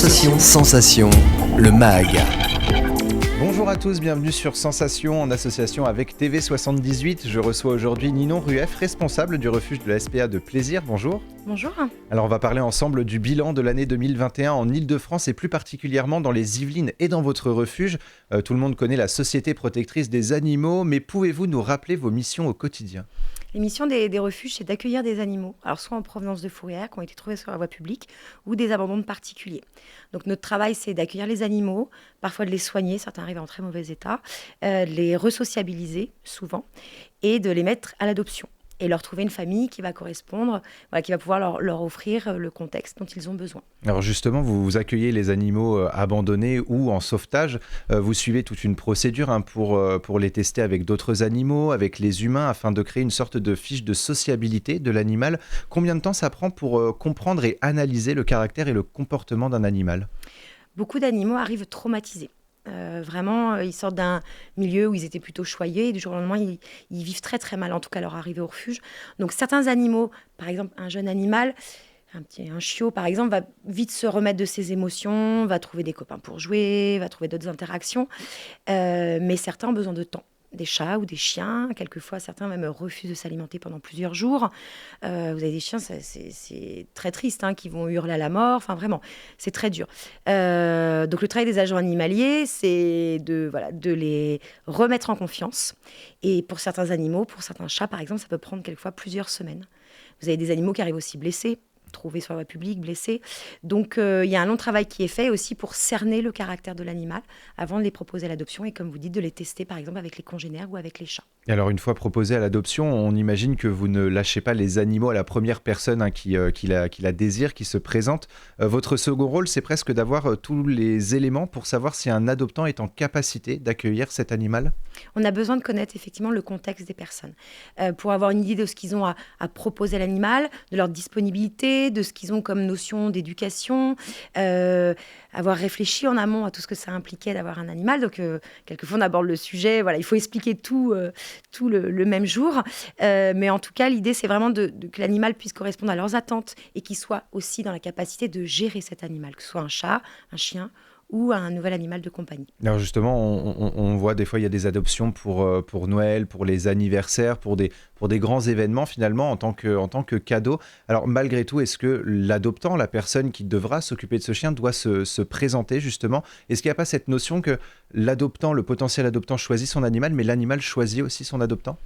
Sensation, le MAG. Bonjour à tous, bienvenue sur Sensation en association avec TV78. Je reçois aujourd'hui Ninon Rueff, responsable du refuge de la SPA de Plaisir. Bonjour. Bonjour. Alors on va parler ensemble du bilan de l'année 2021 en Ile-de-France et plus particulièrement dans les Yvelines et dans votre refuge. Tout le monde connaît la Société protectrice des animaux, mais pouvez-vous nous rappeler vos missions au quotidien ? Les missions des refuges, c'est d'accueillir des animaux, alors soit en provenance de fourrière, qui ont été trouvés sur la voie publique, ou des abandons de particuliers. Donc notre travail, c'est d'accueillir les animaux, parfois de les soigner, certains arrivent en très mauvais état, de les resociabiliser, souvent, et de les mettre à l'adoption. Et leur trouver une famille qui va correspondre, qui va pouvoir leur offrir le contexte dont ils ont besoin. Alors justement, vous accueillez les animaux abandonnés ou en sauvetage. Vous suivez toute une procédure pour les tester avec d'autres animaux, avec les humains, afin de créer une sorte de fiche de sociabilité de l'animal. Combien de temps ça prend pour comprendre et analyser le caractère et le comportement d'un animal ? Beaucoup d'animaux arrivent traumatisés. Vraiment, ils sortent d'un milieu où ils étaient plutôt choyés et du jour au lendemain, ils vivent très très mal, en tout cas leur arrivée au refuge. Donc certains animaux, par exemple un jeune animal, un chiot par exemple, va vite se remettre de ses émotions, va trouver des copains pour jouer, va trouver d'autres interactions, mais certains ont besoin de temps. Des chats ou des chiens, quelquefois certains même refusent de s'alimenter pendant plusieurs jours. Vous avez des chiens, c'est très triste, qui vont hurler à la mort, enfin vraiment, c'est très dur. Donc le travail des agents animaliers, c'est de les remettre en confiance. Et pour certains animaux, pour certains chats par exemple, ça peut prendre quelquefois plusieurs semaines. Vous avez des animaux qui arrivent aussi blessés, trouvés sur la voie publique, blessés. Donc, il y a un long travail qui est fait aussi pour cerner le caractère de l'animal avant de les proposer à l'adoption et, comme vous dites, de les tester, par exemple, avec les congénères ou avec les chats. Et alors, une fois proposés à l'adoption, on imagine que vous ne lâchez pas les animaux à la première personne qui la désire, qui se présente. Votre second rôle, c'est presque d'avoir tous les éléments pour savoir si un adoptant est en capacité d'accueillir cet animal. On a besoin de connaître effectivement le contexte des personnes pour avoir une idée de ce qu'ils ont à proposer à l'animal, de leur disponibilité, de ce qu'ils ont comme notion d'éducation, avoir réfléchi en amont à tout ce que ça impliquait d'avoir un animal. Donc, quelquefois, on aborde le sujet, il faut expliquer tout le même jour. Mais en tout cas, l'idée, c'est vraiment que l'animal puisse correspondre à leurs attentes et qu'il soit aussi dans la capacité de gérer cet animal, que ce soit un chat, un chien ou un nouvel animal de compagnie. Alors justement, on voit des fois, il y a des adoptions pour Noël, pour les anniversaires, pour des grands événements finalement en tant que cadeau. Alors malgré tout, est-ce que l'adoptant, la personne qui devra s'occuper de ce chien, doit se présenter justement ? Est-ce qu'il n'y a pas cette notion que l'adoptant, le potentiel adoptant choisit son animal, mais l'animal choisit aussi son adoptant ?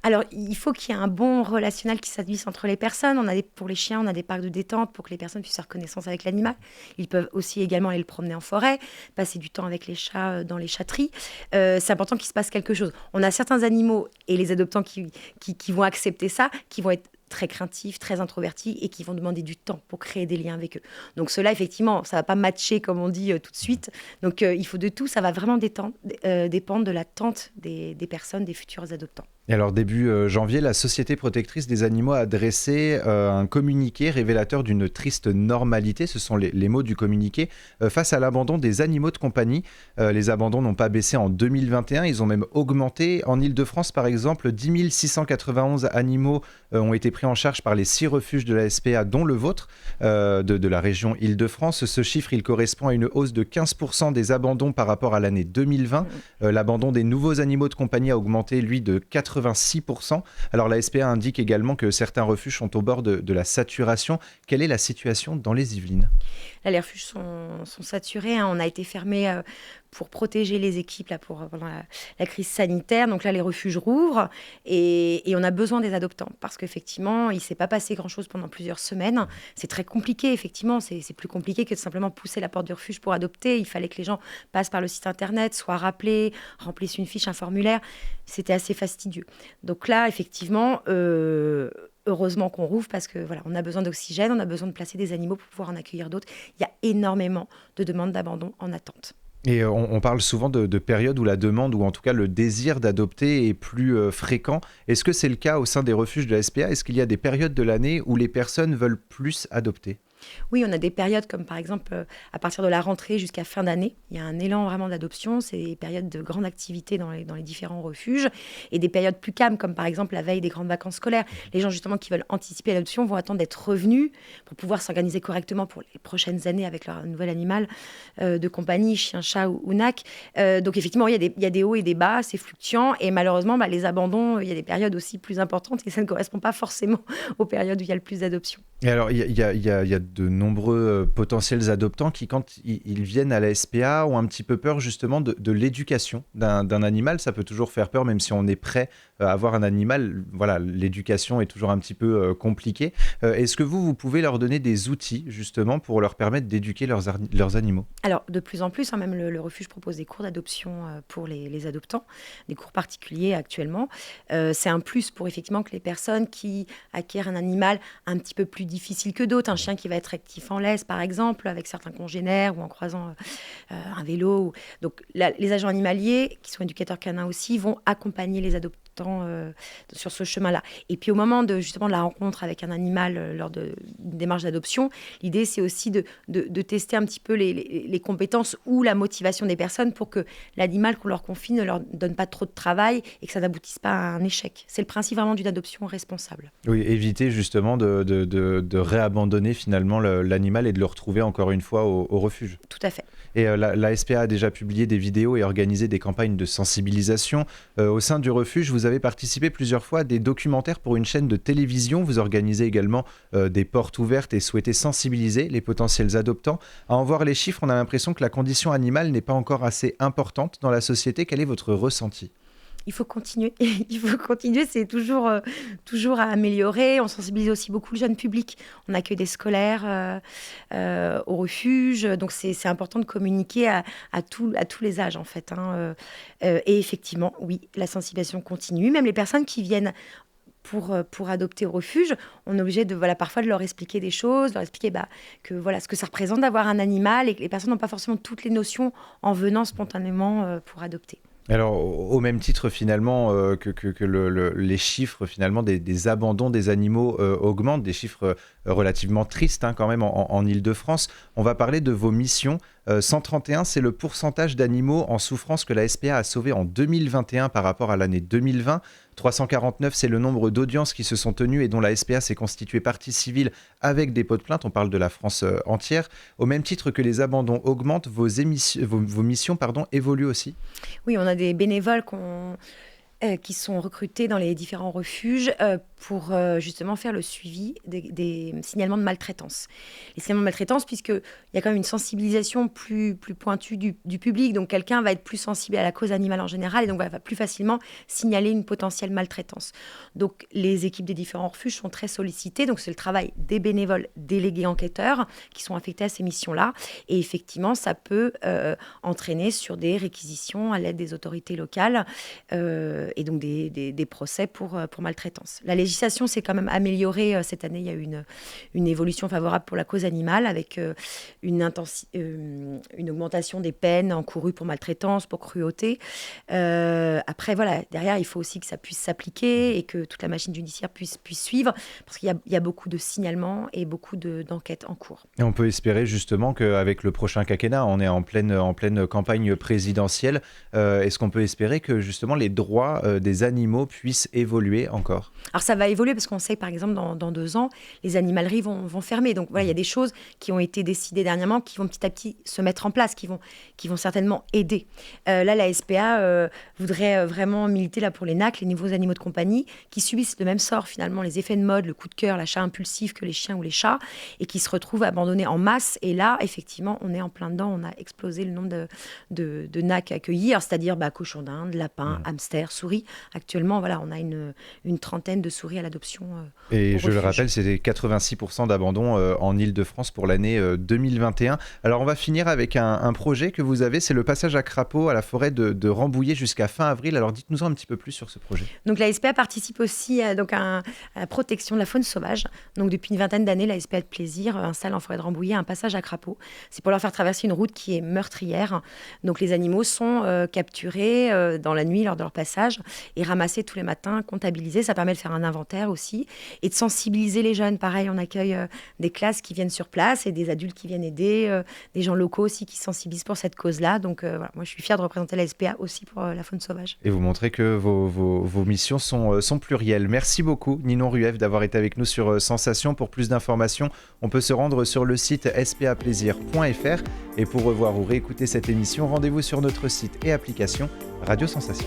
Alors, il faut qu'il y ait un bon relationnel qui s'établisse entre les personnes. Pour les chiens, on a des parcs de détente pour que les personnes puissent faire connaissance avec l'animal. Ils peuvent aussi également aller le promener en forêt, passer du temps avec les chats dans les chatteries. C'est important qu'il se passe quelque chose. On a certains animaux et les adoptants qui vont accepter ça, qui vont être très craintifs, très introvertis et qui vont demander du temps pour créer des liens avec eux. Donc cela, effectivement, ça ne va pas matcher, comme on dit, tout de suite. Donc il faut de tout, ça va vraiment dépendre de l'attente des personnes, des futurs adoptants. Et alors début janvier, la Société protectrice des animaux a dressé un communiqué révélateur d'une triste normalité, ce sont les mots du communiqué, face à l'abandon des animaux de compagnie. Les abandons n'ont pas baissé en 2021, ils ont même augmenté. En Ile-de-France, par exemple, 10 691 animaux ont été pris en charge par les 6 refuges de la SPA, dont le vôtre, de la région Ile-de-France. Ce chiffre, il correspond à une hausse de 15% des abandons par rapport à l'année 2020. L'abandon des nouveaux animaux de compagnie a augmenté, lui, de 86%. Alors la SPA indique également que certains refuges sont au bord de la saturation. Quelle est la situation dans les Yvelines ? Là, les refuges sont saturés. On a été fermés pour protéger les équipes pendant la crise sanitaire. Donc là, les refuges rouvrent et on a besoin des adoptants parce qu'effectivement, il ne s'est pas passé grand-chose pendant plusieurs semaines. C'est très compliqué, effectivement. C'est plus compliqué que de simplement pousser la porte du refuge pour adopter. Il fallait que les gens passent par le site internet, soient rappelés, remplissent une fiche, un formulaire. C'était assez fastidieux. Donc là, effectivement, heureusement qu'on rouvre parce que on a besoin d'oxygène, on a besoin de placer des animaux pour pouvoir en accueillir d'autres. Il y a énormément de demandes d'abandon en attente. Et on parle souvent de périodes où la demande, ou en tout cas le désir d'adopter est plus fréquent. Est-ce que c'est le cas au sein des refuges de la SPA ? Est-ce qu'il y a des périodes de l'année où les personnes veulent plus adopter ? Oui, on a des périodes comme par exemple à partir de la rentrée jusqu'à fin d'année. Il y a un élan vraiment d'adoption. C'est des périodes de grande activité dans les différents refuges. Et des périodes plus calmes comme par exemple la veille des grandes vacances scolaires. Les gens justement qui veulent anticiper l'adoption vont attendre d'être revenus pour pouvoir s'organiser correctement pour les prochaines années avec leur nouvel animal de compagnie, chien, chat ou NAC. Donc effectivement, il y a des hauts et des bas, c'est fluctuant. Et malheureusement, les abandons, il y a des périodes aussi plus importantes et ça ne correspond pas forcément aux périodes où il y a le plus d'adoptions. Et alors, il y a de nombreux potentiels adoptants qui, quand ils viennent à la SPA, ont un petit peu peur justement de l'éducation d'un animal. Ça peut toujours faire peur, même si on est prêt à avoir un animal. Voilà, l'éducation est toujours un petit peu compliquée. Est-ce que vous pouvez leur donner des outils justement pour leur permettre d'éduquer leurs animaux? Alors, de plus en plus, même le refuge propose des cours d'adoption pour les adoptants, des cours particuliers actuellement. C'est un plus pour effectivement que les personnes qui acquièrent un animal un petit peu plus difficile que d'autres, un chien qui va être actif en laisse par exemple, avec certains congénères ou en croisant un vélo. Donc, les agents animaliers, qui sont éducateurs canins aussi, vont accompagner les adoptants sur ce chemin-là. Et puis au moment justement de la rencontre avec un animal lors d'une démarche d'adoption, l'idée c'est aussi de tester un petit peu les compétences ou la motivation des personnes pour que l'animal qu'on leur confie ne leur donne pas trop de travail et que ça n'aboutisse pas à un échec. C'est le principe vraiment d'une adoption responsable. Oui, éviter justement de réabandonner finalement l'animal et de le retrouver encore une fois au refuge. Tout à fait. Et la SPA a déjà publié des vidéos et organisé des campagnes de sensibilisation. Au sein du refuge, vous avez participé plusieurs fois à des documentaires pour une chaîne de télévision. Vous organisez également des portes ouvertes et souhaitez sensibiliser les potentiels adoptants. À en voir les chiffres, on a l'impression que la condition animale n'est pas encore assez importante dans la société. Quel est votre ressenti ? Il faut continuer. Il faut continuer. C'est toujours à améliorer. On sensibilise aussi beaucoup le jeune public. On accueille des scolaires au refuge. Donc, c'est important de communiquer à tous les âges, en fait. Et effectivement, oui, la sensibilisation continue. Même les personnes qui viennent pour adopter au refuge, on est obligé parfois de leur expliquer des choses, leur expliquer que ce que ça représente d'avoir un animal et que les personnes n'ont pas forcément toutes les notions en venant spontanément pour adopter. Alors, au même titre finalement que les chiffres finalement des abandons des animaux augmentent, des chiffres relativement tristes quand même en Île-de-France, on va parler de vos missions. 131, c'est le pourcentage d'animaux en souffrance que la SPA a sauvé en 2021 par rapport à l'année 2020. 349, c'est le nombre d'audiences qui se sont tenues et dont la SPA s'est constituée partie civile avec dépôt de plainte. On parle de la France entière. Au même titre que les abandons augmentent, vos missions évoluent aussi. Oui, on a des bénévoles qui sont recrutés dans les différents refuges pour justement faire le suivi des signalements de maltraitance. Les signalements de maltraitance, puisqu'il y a quand même une sensibilisation plus pointue du public, donc quelqu'un va être plus sensible à la cause animale en général et donc va plus facilement signaler une potentielle maltraitance. Donc les équipes des différents refuges sont très sollicitées, donc c'est le travail des bénévoles délégués enquêteurs qui sont affectés à ces missions-là et effectivement ça peut entraîner sur des réquisitions à l'aide des autorités locales et donc des procès pour maltraitance. La législation s'est quand même améliorée cette année. Il y a eu une évolution favorable pour la cause animale avec une augmentation des peines encourues pour maltraitance, pour cruauté. Après, derrière, il faut aussi que ça puisse s'appliquer et que toute la machine judiciaire puisse suivre parce qu'il y a beaucoup de signalements et beaucoup d'enquêtes en cours. Et on peut espérer justement qu'avec le prochain quinquennat, on est en pleine campagne présidentielle. Est-ce qu'on peut espérer que justement les droits des animaux puissent évoluer encore? Alors ça va évoluer parce qu'on sait que par exemple dans 2 ans, les animaleries vont fermer. Donc voilà, il y a des choses qui ont été décidées dernièrement qui vont petit à petit se mettre en place, qui vont certainement aider. Là, la SPA voudrait vraiment militer là, pour les NAC, les nouveaux animaux de compagnie, qui subissent le même sort finalement, les effets de mode, le coup de cœur, l'achat impulsif que les chiens ou les chats, et qui se retrouvent abandonnés en masse. Et là, effectivement, on est en plein dedans. On a explosé le nombre de NAC accueillis, c'est-à-dire cochons d'Inde, lapins, hamsters, souris. Actuellement, on a une trentaine de souris à l'adoption. Et je le rappelle, c'était 86% d'abandon en Île-de-France pour l'année 2021. Alors, on va finir avec un projet que vous avez, c'est le passage à crapaud à la forêt de Rambouillet jusqu'à fin avril. Alors, dites-nous un petit peu plus sur ce projet. Donc, la SPA participe aussi à la protection de la faune sauvage. Donc, depuis une vingtaine d'années, la SPA de Plaisir installe en forêt de Rambouillet un passage à crapaud. C'est pour leur faire traverser une route qui est meurtrière. Donc, les animaux sont capturés dans la nuit lors de leur passage et ramassés tous les matins, comptabilisés. Ça permet de faire un inventaire l'inventaire aussi, et de sensibiliser les jeunes. Pareil, on accueille des classes qui viennent sur place et des adultes qui viennent aider, des gens locaux aussi qui sensibilisent pour cette cause-là. Donc voilà, moi je suis fière de représenter la SPA aussi pour la faune sauvage. Et vous montrez que vos missions sont plurielles. Merci beaucoup Ninon Rueff d'avoir été avec nous sur Sensation. Pour plus d'informations, on peut se rendre sur le site spaplaisir.fr. Et pour revoir ou réécouter cette émission, rendez-vous sur notre site et application Radio Sensation.